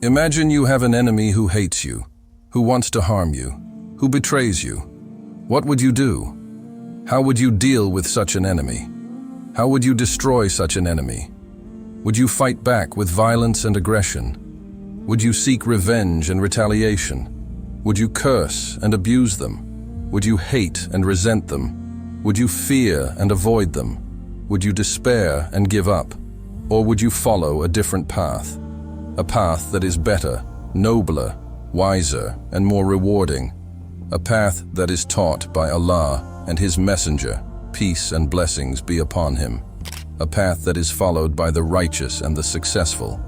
Imagine you have an enemy who hates you, who wants to harm you, who betrays you. What would you do? How would you deal with such an enemy? How would you destroy such an enemy? Would you fight back with violence and aggression? Would you seek revenge and retaliation? Would you curse and abuse them? Would you hate and resent them? Would you fear and avoid them? Would you despair and give up? Or would you follow a different path? A path that is better, nobler, wiser, and more rewarding. A path that is taught by Allah and His Messenger, peace and blessings be upon him. A path that is followed by the righteous and the successful.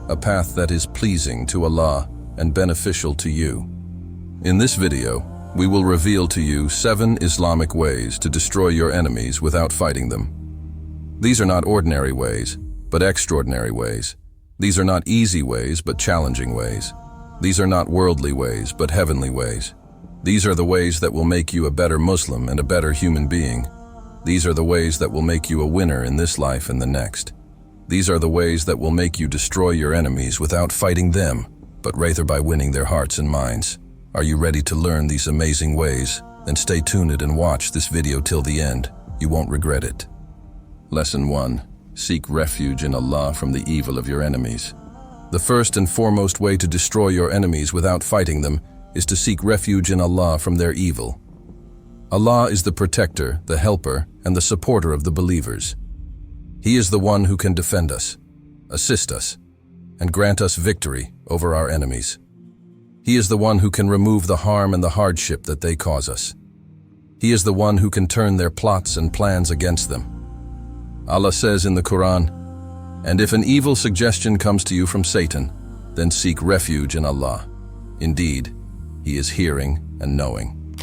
A path that is pleasing to Allah and beneficial to you. In this video, we will reveal to you 7 Islamic ways to destroy your enemies without fighting them. These are not ordinary ways, but extraordinary ways. These are not easy ways, but challenging ways. These are not worldly ways, but heavenly ways. These are the ways that will make you a better Muslim and a better human being. These are the ways that will make you a winner in this life and the next. These are the ways that will make you destroy your enemies without fighting them, but rather by winning their hearts and minds. Are you ready to learn these amazing ways? Then stay tuned and watch this video till the end. You won't regret it. Lesson 1. Seek refuge in Allah from the evil of your enemies. The first and foremost way to destroy your enemies without fighting them is to seek refuge in Allah from their evil. Allah is the protector, the helper, and the supporter of the believers. He is the one who can defend us, assist us, and grant us victory over our enemies. He is the one who can remove the harm and the hardship that they cause us. He is the one who can turn their plots and plans against them. Allah says in the Quran, "And if an evil suggestion comes to you from Satan, then seek refuge in Allah. Indeed, He is hearing and knowing."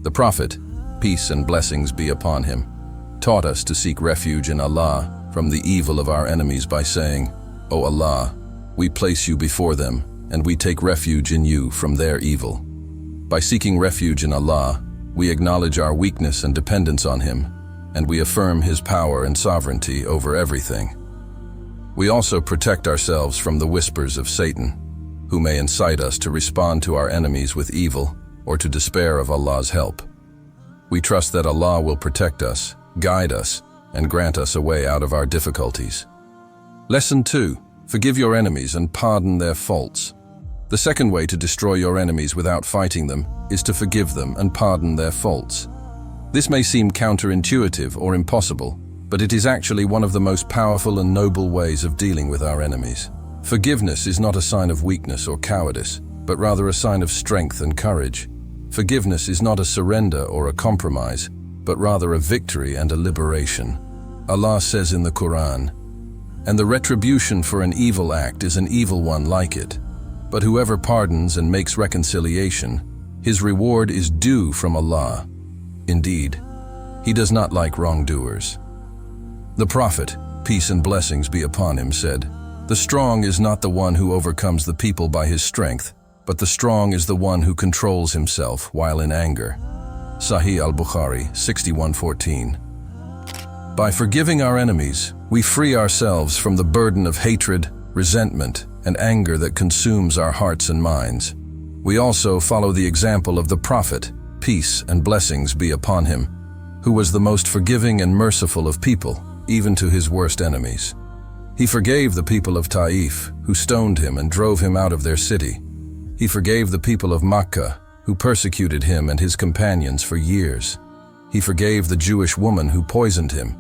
The Prophet, peace and blessings be upon him, taught us to seek refuge in Allah from the evil of our enemies by saying, "O Allah, we place you before them, and we take refuge in you from their evil." By seeking refuge in Allah, we acknowledge our weakness and dependence on Him, and we affirm His power and sovereignty over everything. We also protect ourselves from the whispers of Satan, who may incite us to respond to our enemies with evil or to despair of Allah's help. We trust that Allah will protect us, guide us, and grant us a way out of our difficulties. Lesson 2. Forgive your enemies and pardon their faults. The second way to destroy your enemies without fighting them is to forgive them and pardon their faults. This may seem counterintuitive or impossible, but it is actually one of the most powerful and noble ways of dealing with our enemies. Forgiveness is not a sign of weakness or cowardice, but rather a sign of strength and courage. Forgiveness is not a surrender or a compromise, but rather a victory and a liberation. Allah says in the Quran, "And the retribution for an evil act is an evil one like it. But whoever pardons and makes reconciliation, his reward is due from Allah. Indeed, He does not like wrongdoers." The Prophet, peace and blessings be upon him, said, "The strong is not the one who overcomes the people by his strength, but the strong is the one who controls himself while in anger." Sahih al-Bukhari 61:14. By forgiving our enemies, we free ourselves from the burden of hatred, resentment, and anger that consumes our hearts and minds. We also follow the example of the Prophet, peace and blessings be upon him, who was the most forgiving and merciful of people, even to his worst enemies. He forgave the people of Taif, who stoned him and drove him out of their city. He forgave the people of Makkah, who persecuted him and his companions for years. He forgave the Jewish woman who poisoned him.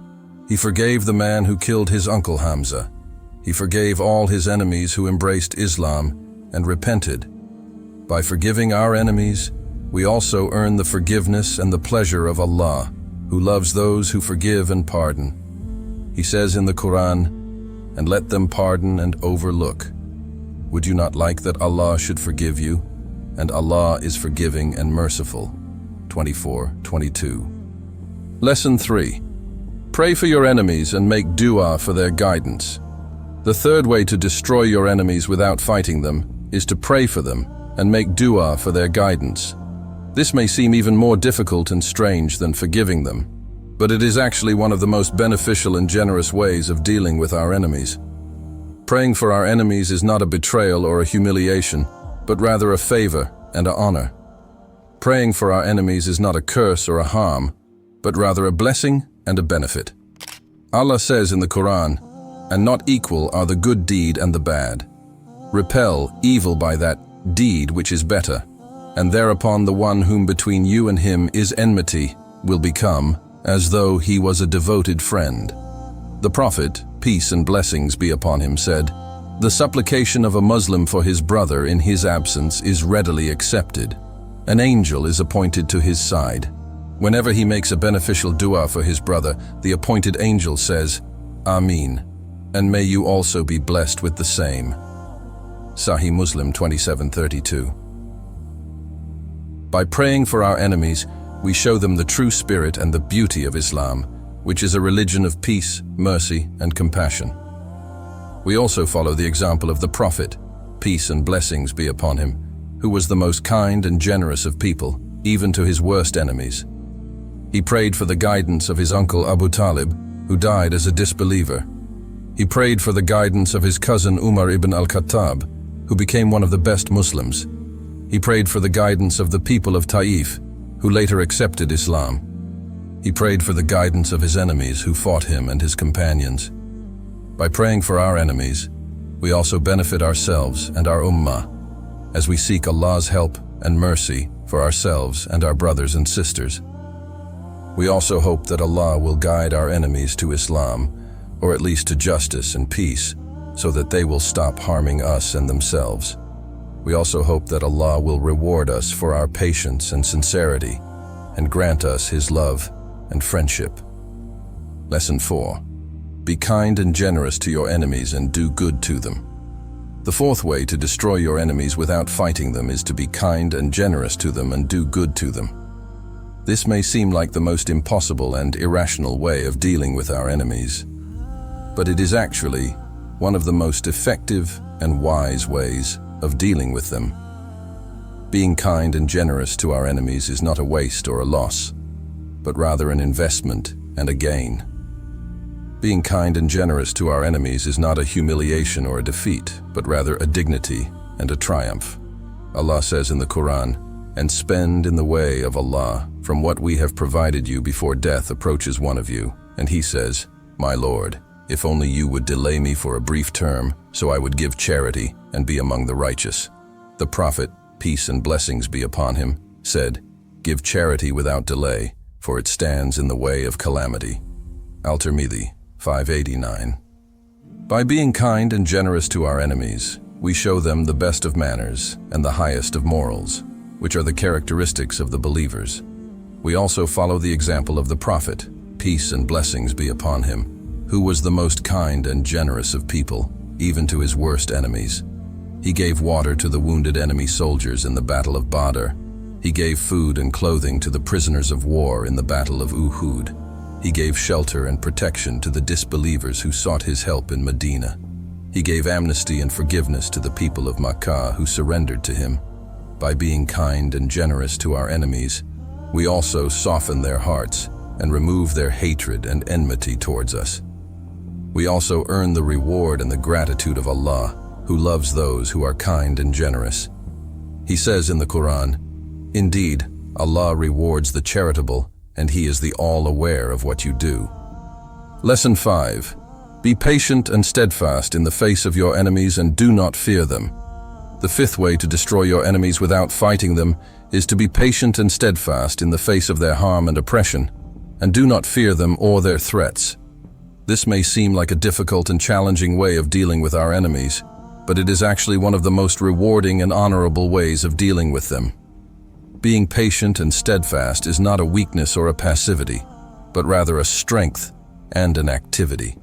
He forgave the man who killed his uncle Hamza. He forgave all his enemies who embraced Islam and repented. By forgiving our enemies, we also earn the forgiveness and the pleasure of Allah, who loves those who forgive and pardon. He says in the Quran, "And let them pardon and overlook." Would you not like that Allah should forgive you? And Allah is forgiving and merciful. 24:22. Lesson 3. Pray for your enemies and make dua for their guidance. The third way to destroy your enemies without fighting them is to pray for them and make dua for their guidance. This may seem even more difficult and strange than forgiving them, but it is actually one of the most beneficial and generous ways of dealing with our enemies. Praying for our enemies is not a betrayal or a humiliation, but rather a favor and an honor. Praying for our enemies is not a curse or a harm, but rather a blessing and a benefit. Allah says in the Quran, "And not equal are the good deed and the bad. Repel evil by that deed which is better, and thereupon the one whom between you and him is enmity will become as though he was a devoted friend." The Prophet, peace and blessings be upon him, said, "The supplication of a Muslim for his brother in his absence is readily accepted. An angel is appointed to his side. Whenever he makes a beneficial dua for his brother, the appointed angel says, 'Ameen, and may you also be blessed with the same.'" Sahih Muslim 2732. By praying for our enemies, we show them the true spirit and the beauty of Islam, which is a religion of peace, mercy, and compassion. We also follow the example of the Prophet, peace and blessings be upon him, who was the most kind and generous of people, even to his worst enemies. He prayed for the guidance of his uncle Abu Talib, who died as a disbeliever. He prayed for the guidance of his cousin Umar ibn al-Khattab, who became one of the best Muslims. He prayed for the guidance of the people of Taif, who later accepted Islam. He prayed for the guidance of his enemies who fought him and his companions. By praying for our enemies, we also benefit ourselves and our ummah, as we seek Allah's help and mercy for ourselves and our brothers and sisters. We also hope that Allah will guide our enemies to Islam, or at least to justice and peace, so that they will stop harming us and themselves. We also hope that Allah will reward us for our patience and sincerity, and grant us His love and friendship. Lesson 4. Be kind and generous to your enemies and do good to them. The fourth way to destroy your enemies without fighting them is to be kind and generous to them and do good to them. This may seem like the most impossible and irrational way of dealing with our enemies, but it is actually one of the most effective and wise ways of dealing with them. Being kind and generous to our enemies is not a waste or a loss, but rather an investment and a gain. Being kind and generous to our enemies is not a humiliation or a defeat, but rather a dignity and a triumph. Allah says in the Quran, "And spend in the way of Allah from what we have provided you before death approaches one of you, and he says, 'My Lord, if only you would delay me for a brief term, so I would give charity and be among the righteous.'" The Prophet, peace and blessings be upon him, said, "Give charity without delay, for it stands in the way of calamity." Al-Tirmidhi, 589. By being kind and generous to our enemies, we show them the best of manners and the highest of morals, which are the characteristics of the believers. We also follow the example of the Prophet, peace and blessings be upon him, who was the most kind and generous of people, even to his worst enemies. He gave water to the wounded enemy soldiers in the Battle of Badr. He gave food and clothing to the prisoners of war in the Battle of Uhud. He gave shelter and protection to the disbelievers who sought his help in Medina. He gave amnesty and forgiveness to the people of Makkah who surrendered to him. By being kind and generous to our enemies, we also soften their hearts and remove their hatred and enmity towards us. We also earn the reward and the gratitude of Allah, who loves those who are kind and generous. He says in the Quran, "Indeed, Allah rewards the charitable, and He is the all-aware of what you do." Lesson 5. Be patient and steadfast in the face of your enemies and do not fear them. The fifth way to destroy your enemies without fighting them is to be patient and steadfast in the face of their harm and oppression, and do not fear them or their threats. This may seem like a difficult and challenging way of dealing with our enemies, but it is actually one of the most rewarding and honorable ways of dealing with them. Being patient and steadfast is not a weakness or a passivity, but rather a strength and an activity.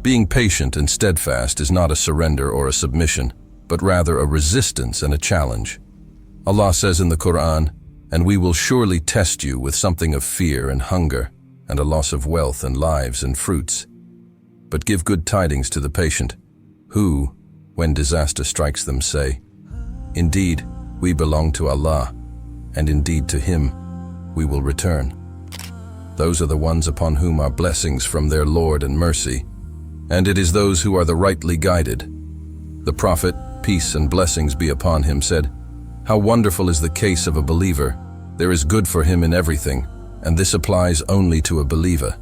Being patient and steadfast is not a surrender or a submission, but rather a resistance and a challenge. Allah says in the Quran, "And we will surely test you with something of fear and hunger, and a loss of wealth and lives and fruits. But give good tidings to the patient, who, when disaster strikes them, say, 'Indeed, we belong to Allah, and indeed to Him we will return.' Those are the ones upon whom are blessings from their Lord and mercy, and it is those who are the rightly guided. The Prophet, peace and blessings be upon him, said, "How wonderful is the case of a believer! There is good for him in everything, and this applies only to a believer.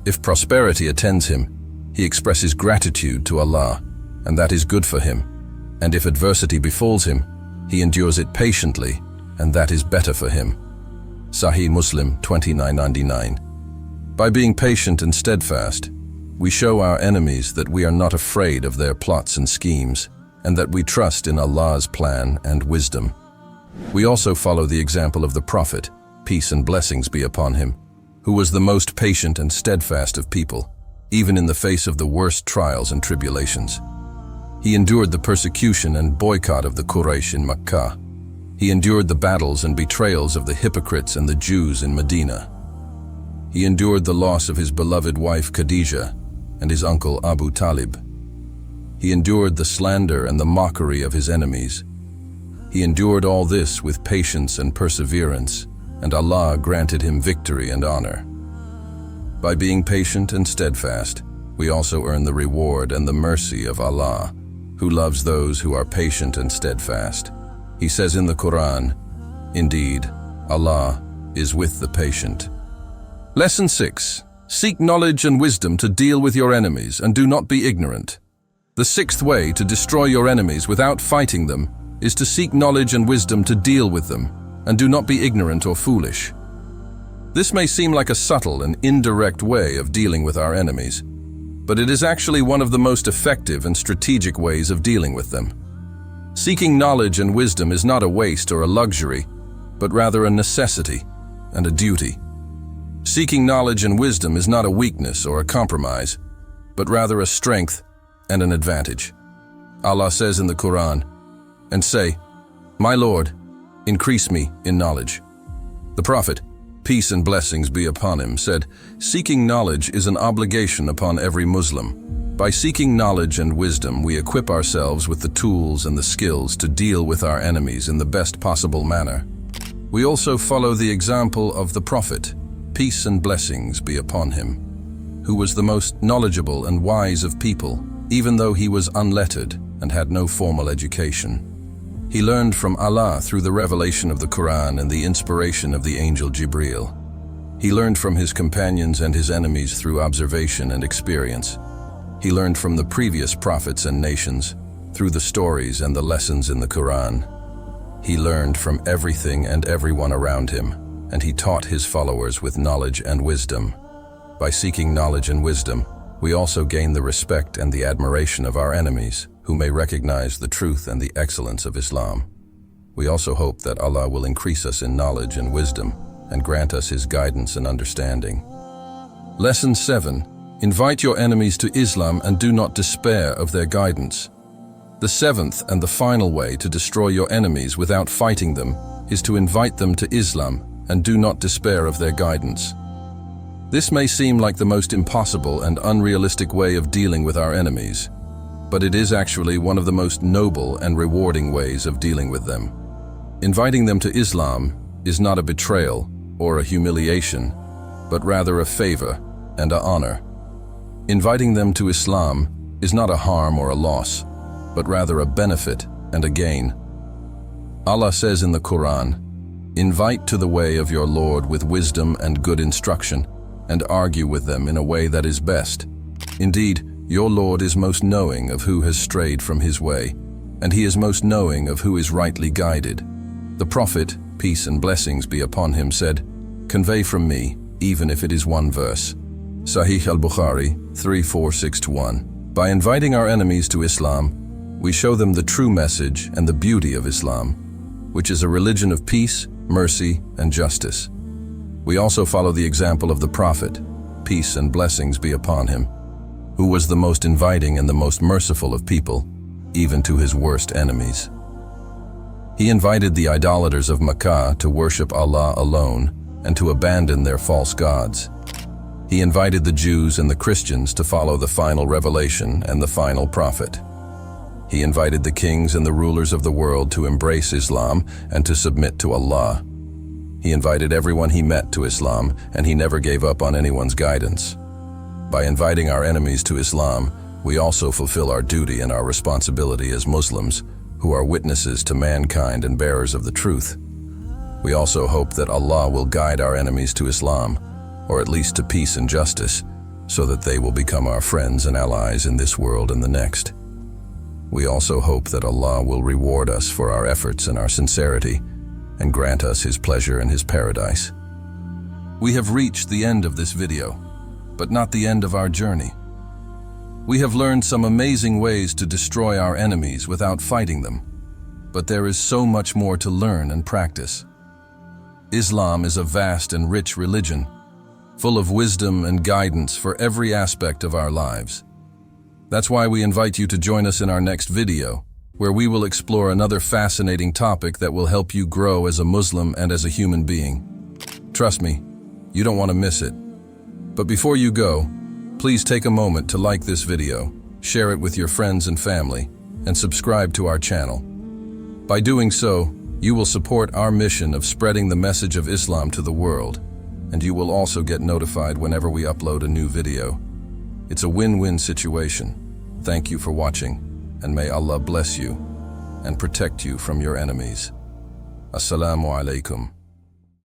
If prosperity attends him, he expresses gratitude to Allah, and that is good for him. And if adversity befalls him, he endures it patiently, and that is better for him." Sahih Muslim 2999. By being patient and steadfast, we show our enemies that we are not afraid of their plots and schemes, and that we trust in Allah's plan and wisdom. We also follow the example of the Prophet, peace and blessings be upon him, who was the most patient and steadfast of people, even in the face of the worst trials and tribulations. He endured the persecution and boycott of the Quraysh in Makkah. He endured the battles and betrayals of the hypocrites and the Jews in Medina. He endured the loss of his beloved wife Khadijah and his uncle Abu Talib. He endured the slander and the mockery of his enemies. He endured all this with patience and perseverance, and Allah granted him victory and honor. By being patient and steadfast, we also earn the reward and the mercy of Allah, who loves those who are patient and steadfast. He says in the Quran, "Indeed, Allah is with the patient." Lesson 6. Seek knowledge and wisdom to deal with your enemies, and do not be ignorant. The sixth way to destroy your enemies without fighting them is to seek knowledge and wisdom to deal with them, and do not be ignorant or foolish. This may seem like a subtle and indirect way of dealing with our enemies, but it is actually one of the most effective and strategic ways of dealing with them. Seeking knowledge and wisdom is not a waste or a luxury, but rather a necessity and a duty. Seeking knowledge and wisdom is not a weakness or a compromise, but rather a strength and an advantage. Allah says in the Quran, "And say, 'My Lord, increase me in knowledge.'" The Prophet, peace and blessings be upon him, said, "Seeking knowledge is an obligation upon every Muslim. By seeking knowledge and wisdom, we equip ourselves with the tools and the skills to deal with our enemies in the best possible manner." We also follow the example of the Prophet, peace and blessings be upon him, who was the most knowledgeable and wise of people, even though he was unlettered and had no formal education. He learned from Allah through the revelation of the Quran and the inspiration of the angel Jibreel. He learned from his companions and his enemies through observation and experience. He learned from the previous prophets and nations through the stories and the lessons in the Quran. He learned from everything and everyone around him, and he taught his followers with knowledge and wisdom. By seeking knowledge and wisdom, we also gain the respect and the admiration of our enemies, who may recognize the truth and the excellence of Islam. We also hope that Allah will increase us in knowledge and wisdom and grant us His guidance and understanding. Lesson 7. Invite your enemies to Islam and do not despair of their guidance. The seventh and the final way to destroy your enemies without fighting them is to invite them to Islam and do not despair of their guidance. This may seem like the most impossible and unrealistic way of dealing with our enemies, but it is actually one of the most noble and rewarding ways of dealing with them. Inviting them to Islam is not a betrayal or a humiliation, but rather a favor and an honor. Inviting them to Islam is not a harm or a loss, but rather a benefit and a gain. Allah says in the Quran, "Invite to the way of your Lord with wisdom and good instruction, and argue with them in a way that is best. Indeed, your Lord is most knowing of who has strayed from His way, and He is most knowing of who is rightly guided." The Prophet, peace and blessings be upon him, said, "Convey from me, even if it is one verse." Sahih al-Bukhari 3461. By inviting our enemies to Islam, we show them the true message and the beauty of Islam, which is a religion of peace, mercy, and justice. We also follow the example of the Prophet, peace and blessings be upon him, who was the most inviting and the most merciful of people, even to his worst enemies. He invited the idolaters of Makkah to worship Allah alone and to abandon their false gods. He invited the Jews and the Christians to follow the final revelation and the final prophet. He invited the kings and the rulers of the world to embrace Islam and to submit to Allah. He invited everyone he met to Islam, and he never gave up on anyone's guidance. By inviting our enemies to Islam, We also fulfill our duty and our responsibility as Muslims, who are witnesses to mankind and bearers of the truth. We also hope that Allah will guide our enemies to Islam, or at least to peace and justice, so that they will become our friends and allies in this world and the next. We also hope that Allah will reward us for our efforts and our sincerity, and grant us His pleasure and His paradise. We have reached the end of this video, but not the end of our journey. We have learned some amazing ways to destroy our enemies without fighting them, but there is so much more to learn and practice. Islam is a vast and rich religion, full of wisdom and guidance for every aspect of our lives. That's why we invite you to join us in our next video, where we will explore another fascinating topic that will help you grow as a Muslim and as a human being. Trust me, you don't want to miss it. But before you go, please take a moment to like this video, share it with your friends and family, and subscribe to our channel. By doing so, you will support our mission of spreading the message of Islam to the world, and you will also get notified whenever we upload a new video. It's a win-win situation. Thank you for watching, and may Allah bless you and protect you from your enemies. Assalamu alaikum.